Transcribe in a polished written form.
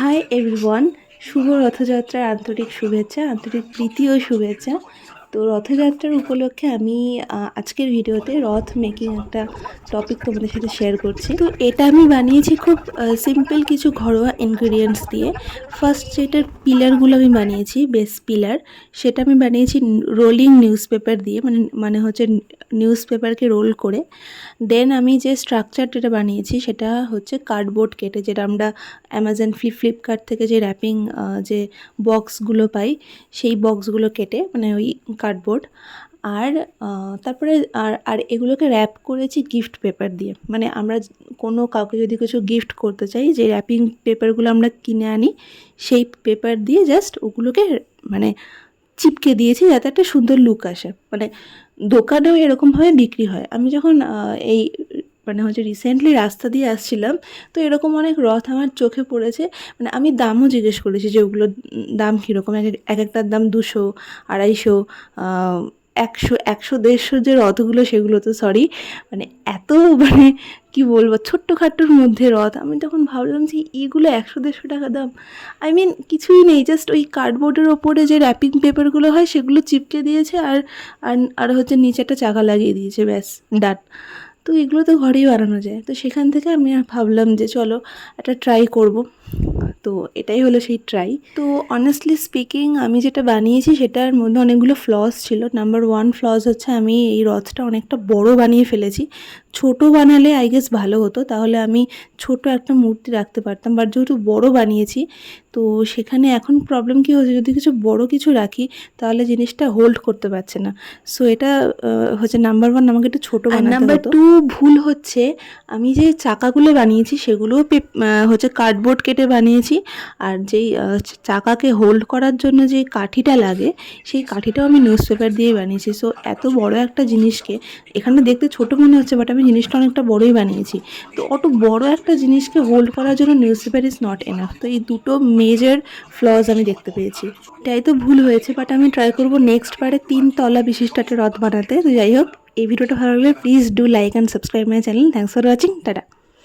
Hi everyone, শুভ রথযাত্রার আন্তরিক শুভেচ্ছা, আন্তরিক প্রীতি ও শুভেচ্ছা। তো রথযাত্রার উপলক্ষে আমি আজকের ভিডিওতে রথ মেকিং একটা টপিক তোমাদের সাথে শেয়ার করছি। তো এটা আমি বানিয়েছি খুব সিম্পল কিছু ঘরোয়া ইনগ্রিডিয়েন্টস দিয়ে। ফার্স্ট যেটার পিলারগুলো আমি বানিয়েছি, বেস পিলার, সেটা আমি বানিয়েছি রোলিং নিউজ পেপার দিয়ে, মানে হচ্ছে নিউজ পেপারকে রোল করে। দেন আমি যে স্ট্রাকচার যেটা বানিয়েছি সেটা হচ্ছে কার্ডবোর্ড কেটে, যেটা আমরা অ্যামাজন ফ্লিপকার্ট থেকে যে র্যাপিং যে বক্সগুলো পাই, সেই বক্সগুলো কেটে, মানে ওই কার্ডবোর্ড। আর তারপরে আর এগুলোকে র্যাপ করেছি গিফট পেপার দিয়ে। মানে আমরা কোনো কাউকে যদি কিছু গিফট করতে চাই, যে র্যাপিং পেপারগুলো আমরা কিনে আনি, সেই পেপার দিয়ে জাস্ট ওগুলোকে মানে চিপকে দিয়েছি, যাতে একটা সুন্দর লুক আসে। মানে দোকানেও এরকমভাবে বিক্রি হয়। আমি যখন এই মানে হচ্ছে রিসেন্টলি রাস্তা দিয়ে আসছিলাম, তো এরকম অনেক রথ আমার চোখে পড়েছে। মানে আমি দামও জিজ্ঞেস করেছি যে ওগুলোর দাম কীরকম। এক একটার দাম 200, 250, 100, 100, 150 যে রথগুলো, সেগুলো তো সরি, মানে এত মানে কী বলবো, ছোট্টখাট্টোর মধ্যে রথ। আমি তখন ভাবলাম যে এগুলো 100-150 টাকা দাম। আই মিন কিছুই নেই, জাস্ট ওই কার্ডবোর্ডের ওপরে যে র্যাপিং পেপারগুলো হয় সেগুলো চিপকে দিয়েছে, আর হচ্ছে নিচে একটা চাকা লাগিয়ে দিয়েছে, ব্যাস, ডান। তো এগুলো তো ঘরেই বানানো যায়। তো সেখান থেকে আমি ভাবলাম যে চলো একটা ট্রাই করব। তো এটাই হলো সেই ট্রাই। তো অনেস্টলি স্পিকিং, আমি যেটা বানিয়েছি সেটার মধ্যে অনেকগুলো ফ্লস ছিল। নাম্বার 1 ফ্লস হচ্ছে আমি এই রথটা অনেকটা বড় বানিয়ে ফেলেছি। ছোট বানালে আই গেস ভালো হতো, তাহলে আমি ছোট একটা মূর্তি রাখতে পারতাম। বাট যেহেতু বড় বানিয়েছি, তো সেখানে এখন প্রবলেম কী হচ্ছে, যদি কিছু বড় কিছু রাখি তাহলে জিনিসটা হোল্ড করতে পারছে না। সো এটা হচ্ছে নাম্বার 1, আমাকে একটু ছোটো বানাতে হতো। নাম্বার 2 ভুল হচ্ছে, আমি যে চাকাগুলো বানিয়েছি সেগুলোও হচ্ছে কার্ডবোর্ড কেটে বানিয়েছি। আর যেই চাকাকে হোল্ড করার জন্য যে কাঠিটা লাগে, সেই কাঠিটাও আমি নিউজ পেপার দিয়ে বানিয়েছি। সো এত বড় একটা জিনিসকে, এখানে দেখতে ছোট মনে হচ্ছে, বাট আমি জিনিসটা অনেকটা বড়ই বানিয়েছি। তো অত বড় একটা জিনিসকে হোল্ড করার জন্য news paper is not enough. তো এই দুটো মেজর ফ্লজ আমি দেখতে পেয়েছি। এটাই তো ভুল হয়েছে, বাট আমি ট্রাই করবো নেক্সট বারে 3 তলা বিশিষ্ট একটা রথ বানাতে। তো যাই হোক, এই ভিডিওটা ভালো লাগলে please do like and subscribe my channel. Thanks for watching, tata.